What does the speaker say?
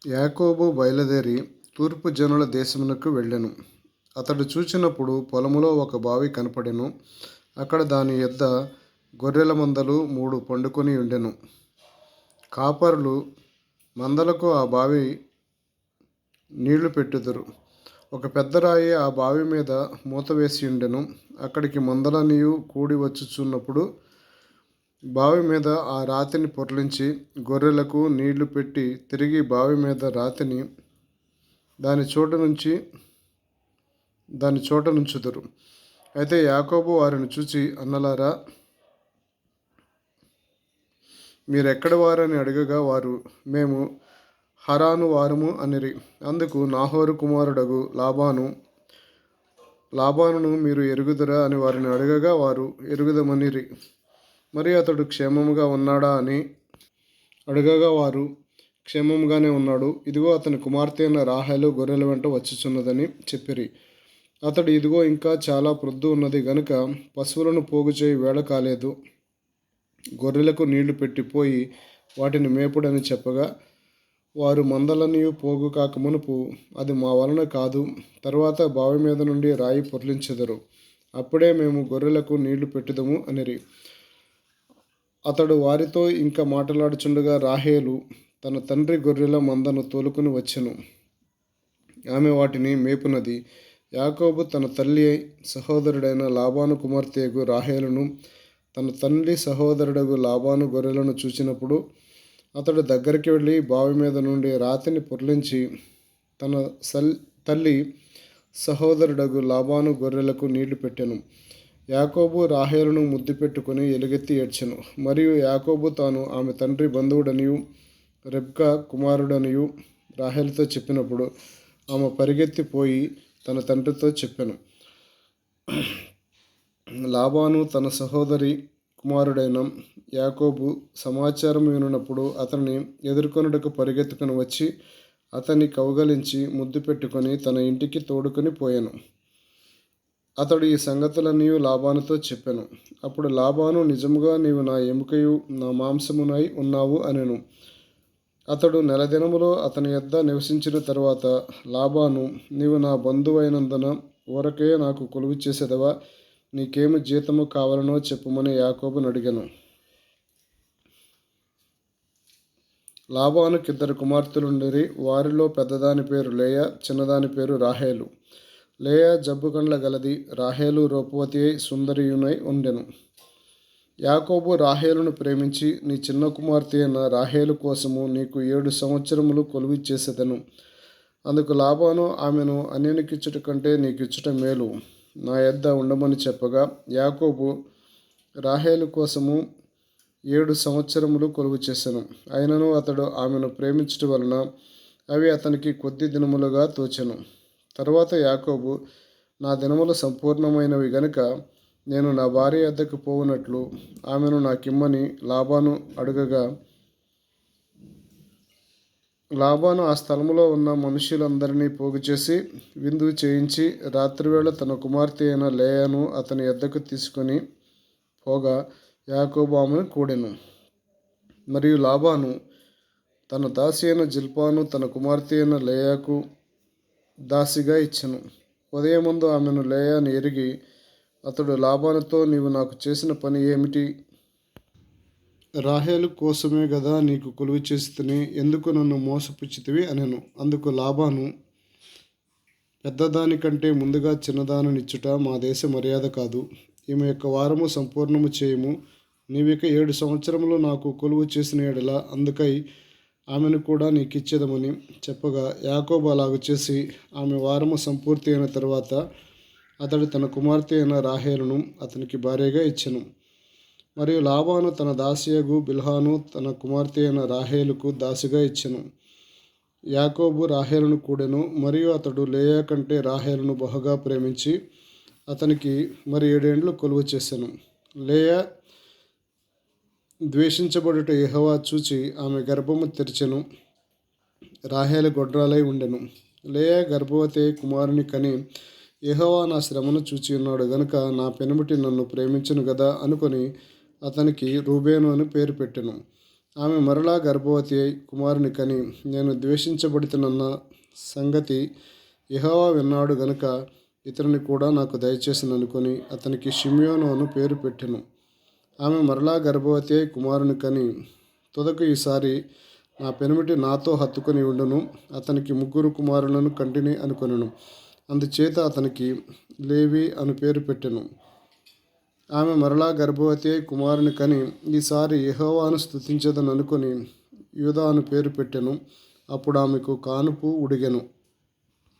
యాకోబు బయలుదేరి తూర్పు జనుల దేశమునకు వెళ్ళెను. అతడు చూచినప్పుడు పొలములో ఒక బావి కనపడెను. అక్కడ దాని యొద్ద గొర్రెల మందలు 3 పండుకొని ఉండెను. కాపరులు మందలకు ఆ బావి నీళ్లు పెట్టుదురు. ఒక పెద్ద రాయి ఆ బావి మీద మూతవేసి ఉండెను. అక్కడికి మందలనియు కూడి వచ్చుచున్నప్పుడు బావి మీద ఆ రాతిని పొర్లించి గొర్రెలకు నీళ్లు పెట్టి తిరిగి బావి మీద రాతిని దాని చోట నుంచుదురు. అయితే యాకోబు వారిని చూచి, అన్నలారా, మీరెక్కడి వారని అడగగా వారు, మేము హరాను వారము అనిరి. అందుకు నాహోరు కుమారుడగు లాబానును మీరు ఎరుగుదురా అని వారిని అడగగా వారు ఎరుగుదమనిరి. మరి అతడు క్షేమముగా ఉన్నాడా అని అడగగా వారు, క్షేమముగానే ఉన్నాడు. ఇదిగో అతని కుమార్తె అయిన రాహేలు గొర్రెల వెంట వచ్చుచున్నదని చెప్పిరి. అతడు, ఇదిగో ఇంకా చాలా ప్రొద్దు ఉన్నది గనుక పశువులను పోగు చేయి వేళ కాలేదు. గొర్రెలకు నీళ్లు పెట్టిపోయి వాటిని మేపుడని చెప్పగా వారు, మందలనియు పోగు కాక మునుపు అది మా వలన కాదు, తర్వాత బావి మీద నుండి రాయి పొర్లించెదరు, అప్పుడే మేము గొర్రెలకు నీళ్లు పెట్టుదము అనిరి. అతడు వారితో ఇంకా మాట్లాడుచుండగా రాహేలు తన తండ్రి గొర్రెల మందను తోలుకుని వచ్చెను. ఆమె వాటిని మేపునది. యాకోబు తన తల్లి సహోదరుడైన లాబాను కుమార్తెయగు రాహేలును తన తండ్రి సహోదరుడగు లాబాను గొర్రెలను చూచినప్పుడు అతడు దగ్గరికి వెళ్ళి బావి మీద నుండి రాతిని పొర్లించి తన తల్లి సహోదరుడగు లాబాను గొర్రెలకు నీళ్లు పెట్టెను. యాకోబు రాహేలును ముద్దు పెట్టుకుని ఎలుగెత్తి ఏడ్చెను. మరియు యాకోబు తాను ఆమె తండ్రి బంధువుడనియు రెబ్కా కుమారుడనియు రాహేలుతో చెప్పినప్పుడు ఆమె పరిగెత్తిపోయి తన తండ్రితో చెప్పెను. లాబాను తన సహోదరి కుమారుడైన యాకోబు సమాచారం వినున్నప్పుడు అతన్ని ఎదుర్కొనుటకు పరిగెత్తుకుని వచ్చి అతన్ని కౌగలించి ముద్దు పెట్టుకొని తన ఇంటికి తోడుకొని పోయెను. అతడు ఈ సంగతులన్నీ లాబానుతో చెప్పెను. అప్పుడు లాబాను, నిజముగా నీవు నా ఎముకయు నా మాంసమునై ఉన్నావు అనెను. అతడు నెలదినములో అతని యొద్ద నివసించిన తరువాత లాబాను, నీవు నా బంధువైనందున ఊరకే నాకు కొలువు చేసేదవా? నీకేమి జీతము కావాలనో చెప్పుమని యాకోబును అడిగెను. లాబానుకి 2 కుమార్తెలుండిరి. వారిలో పెద్దదాని పేరు లేయా, చిన్నదాని పేరు రాహేలు. లేయా జబ్బు కండ్ల గలది, రాహేలు రూపవతి అయి సుందరియునై ఉండెను. యాకోబు రాహేలును ప్రేమించి, నీ చిన్న కుమార్తె అయిన రాహేలు కోసము నీకు 7 సంవత్సరములు కొలువు చేసేదను. అందుకు లాబాను, ఆమెను అన్యునికిచ్చుట కంటే నీకిచ్చుట మేలు, నా యొద్ద ఉండమని చెప్పగా యాకోబు రాహేలు కోసము 7 సంవత్సరములు కొలువు చేసెను. అయినను అతడు ఆమెను ప్రేమించుట వలన అవి అతనికి కొద్ది దినములుగా తోచెను. తరువాత యాకోబు, నా దినములు సంపూర్ణమైనవి గనుక నేను నా భార్య యొద్దకు పోవునట్లు ఆమెను నాకిమ్మని లాబాను అడగగా లాబాను ఆ స్థలములో ఉన్న మనుష్యులందరినీ పోగు చేసి విందు చేయించి రాత్రివేళ తన కుమార్తె అయిన లేయాను అతని యొద్దకు తీసుకొని పోగా యాకోబు ఆమెను కూడెను. మరియు లాబాను తన దాసి అయిన జిల్పాను తన కుమార్తె అయిన లేయాకు దాసిగా ఇచ్చెను. ఉదయముందు ఆమెను లేయాను ఎరిగి అతడు లాబానుతో, నీవు నాకు చేసిన పని ఏమిటి? రాహేలు కోసమే గదా నీకు కొలువు చేసితిని, ఎందుకు నన్ను మోసపుచ్చితివి అనెను. అందుకు లాబాను, పెద్దదాని కంటే ముందుగా చిన్నదానినిచ్చుట మా దేశ మర్యాద కాదు. ఈమె యొక్క వారము సంపూర్ణము చేయుము. నీవిక 7 సంవత్సరములు నాకు కొలువు చేసిన యెడల అందుకై ఆమెను కూడా నీకిచ్చేదమని చెప్పగా యాకోబు అలాగు చేసి ఆమె వారము సంపూర్తి అయిన తరువాత అతడు తన కుమార్తె అయిన రాహేలును అతనికి భార్యగా ఇచ్చెను. మరియు లాబాను తన దాసియగు బిల్హాను తన కుమార్తె అయిన రాహేలుకు దాసిగా ఇచ్చెను. యాకోబు రాహేలును కూడెను. మరియు అతడు లేయా కంటే రాహేలును బహుగా ప్రేమించి అతనికి మరి 7 ఏండ్లు కొలువు చేసెను. లేయా ద్వేషించబడుట యెహోవా చూచి ఆమె గర్భము తెరిచెను. రాహేలు గొడ్రాలై ఉండెను. లేయా గర్భవతి అయి కుమారుని కని, యెహోవా నా శ్రమను చూచి ఉన్నాడు గనుక నా పెనిమిటి నన్ను ప్రేమించును గదా అనుకొని అతనికి రూబేను అని పేరు పెట్టెను. ఆమె మరలా గర్భవతి అయి కుమారుని కని నేను ద్వేషించబడుతున్న సంగతి యెహోవా విన్నాడు గనుక ఇతరుని కూడా నాకు దయచేసిననుకొని అతనికి షిమ్యోను అను పేరు పెట్టెను. ఆమె మరలా గర్భవతి అయి కుమారుని కని తుదకు ఈసారి నా పెనిమిటి నాతో హత్తుకొని ఉండును, అతనికి 3 కుమారులను కంటిని అనుకొనెను. అందుచేత అతనికి లేవి అను పేరు పెట్టెను. ఆమె మరలా గర్భవతి అయి కుమారుని కని ఈసారి యెహోవాను స్తుతించదననుకొని యూదా అను పేరు పెట్టెను. అప్పుడు ఆమెకు కానుపు ఉడిగెను.